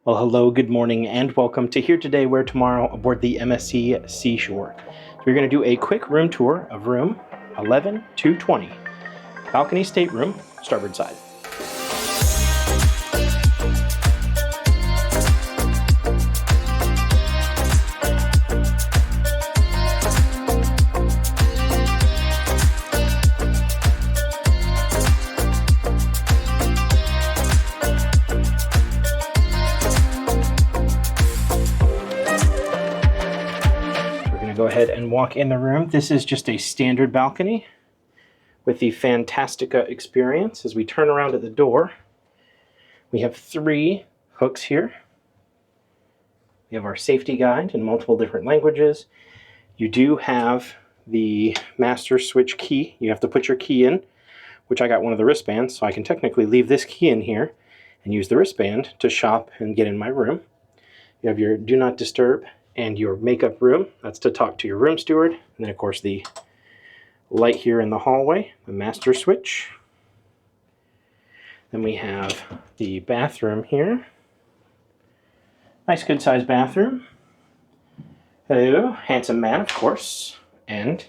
Well, hello, good morning, and welcome to Here Today, Where Tomorrow aboard the MSC Seashore. So we're going to do a quick room tour of room 11220, balcony stateroom, starboard side. Go ahead and walk in the room. This is just a standard balcony with the Fantastica experience. As we turn around at the door, we have 3 hooks here. We have our safety guide in multiple different languages. You do have the master switch key. You have to put your key in, which I got one of the wristbands, so I can technically leave this key in here and use the wristband to shop and get in my room. You have your do not disturb and your makeup room. That's to talk to your room steward. And then of course the light here in the hallway, the master switch. Then we have the bathroom here. Nice good sized bathroom. Hello, handsome man, of course. And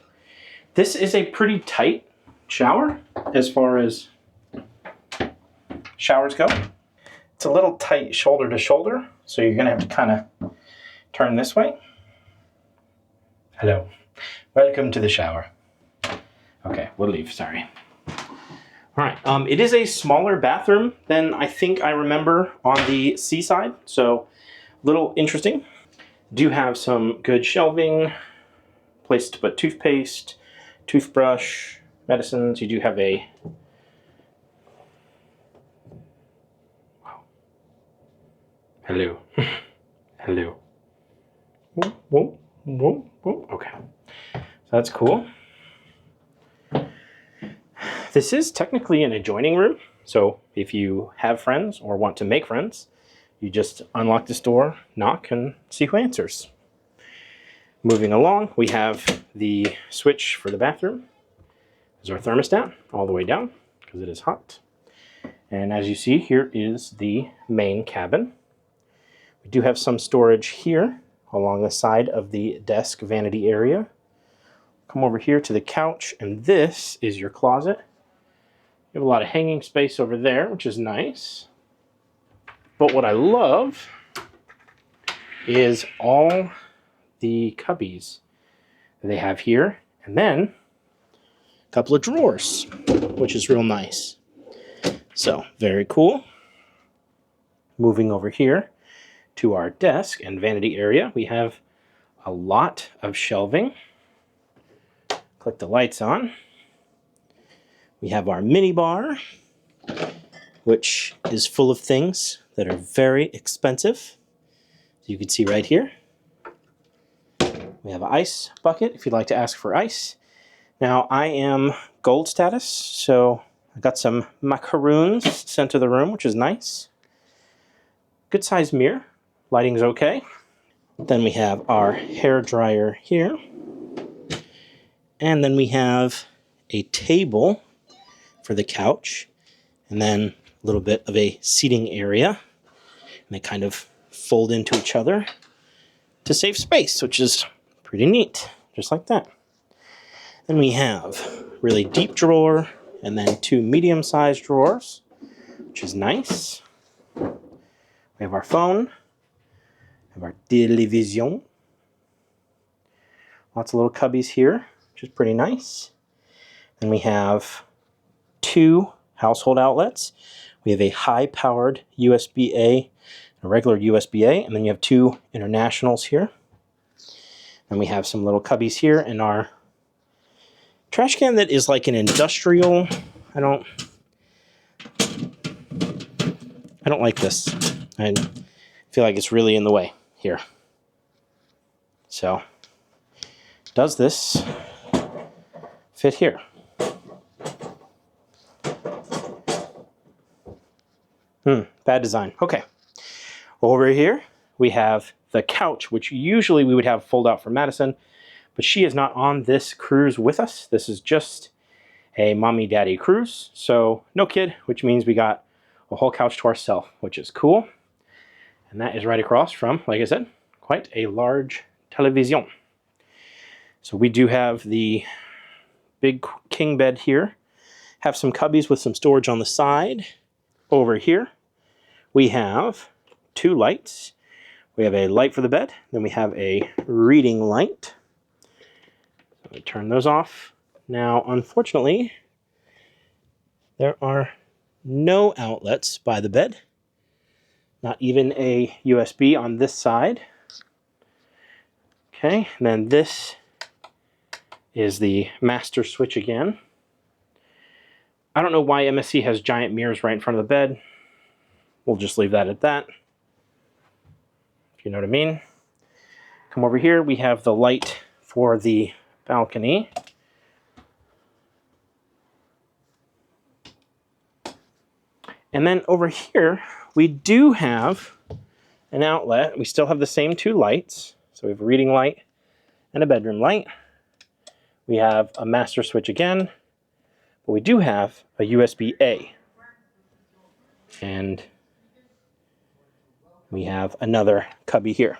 this is a pretty tight shower as far as showers go. It's a little tight shoulder to shoulder, so you're gonna have to kind of turn this way. Hello. Welcome to the shower. Okay, we'll leave, sorry. All right, it is a smaller bathroom than I think I remember on the seaside, so a little interesting. Do have some good shelving, place to put toothpaste, toothbrush, medicines. You do have a hello. Hello. Whoa, whoa, whoa, whoa. Okay, so that's cool. This is technically an adjoining room, so if you have friends or want to make friends, you just unlock this door, knock, and see who answers. Moving along, we have the switch for the bathroom. There's our thermostat all the way down because it is hot. And as you see, here is the main cabin. We do have some storage here along the side of the desk vanity area. Come over here to the couch, and this is your closet. You have a lot of hanging space over there, which is nice. But what I love is all the cubbies that they have here, and then a couple of drawers, which is real nice. So, very cool. Moving over here to our desk and vanity area, we have a lot of shelving. Click the lights on. We have our mini bar, which is full of things that are very expensive. You can see right here. We have an ice bucket if you'd like to ask for ice. Now, I am gold status, so I got some macaroons sent to the room, which is nice. Good sized mirror. Lighting's okay. Then we have our hair dryer here. And then we have a table for the couch. And then a little bit of a seating area. And they kind of fold into each other to save space, which is pretty neat. Just like that. Then we have really deep drawer and then 2 medium-sized drawers, which is nice. We have our phone. We have our television. Lots of little cubbies here, which is pretty nice. Then we have 2 household outlets. We have a high-powered USB-A, a regular USB-A, and then you have 2 internationals here. And we have some little cubbies here in our trash can that is like an industrial. I don't like this. I feel like it's really in the way here. So, does this fit here? Bad design. Okay. Over here, we have the couch, which usually we would have fold out for Madison, but she is not on this cruise with us. This is just a mommy-daddy cruise, so no kid, which means we got a whole couch to ourselves, which is cool. And that is right across from, like I said, quite a large television. So we do have the big king bed here. Have some cubbies with some storage on the side. Over here, we have 2 lights. We have a light for the bed, then we have a reading light. So we turn those off. Now, unfortunately, there are no outlets by the bed. Not even a USB on this side. Okay, and then this is the master switch again. I don't know why MSC has giant mirrors right in front of the bed. We'll just leave that at that, if you know what I mean. Come over here, we have the light for the balcony. And then over here, we do have an outlet. We still have the same 2 lights. So we have a reading light and a bedroom light. We have a master switch again, but we do have a USB-A. And we have another cubby here.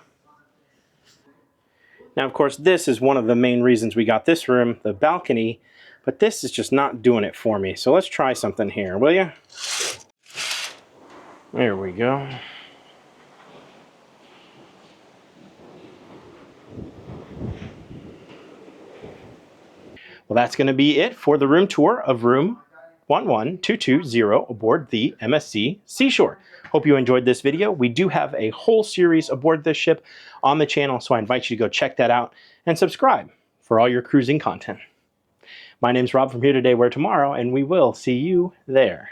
Now, of course, this is one of the main reasons we got this room, the balcony, but this is just not doing it for me. So let's try something here, will you? There we go. Well, that's going to be it for the room tour of room 11220 aboard the MSC Seashore. Hope you enjoyed this video. We do have a whole series aboard this ship on the channel, so I invite you to go check that out and subscribe for all your cruising content. My name's Rob from Here Today, Where Tomorrow, and we will see you there.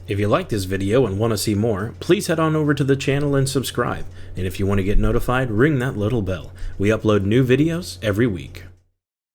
If you like this video and want to see more, please head on over to the channel and subscribe. And if you want to get notified, ring that little bell. We upload new videos every week.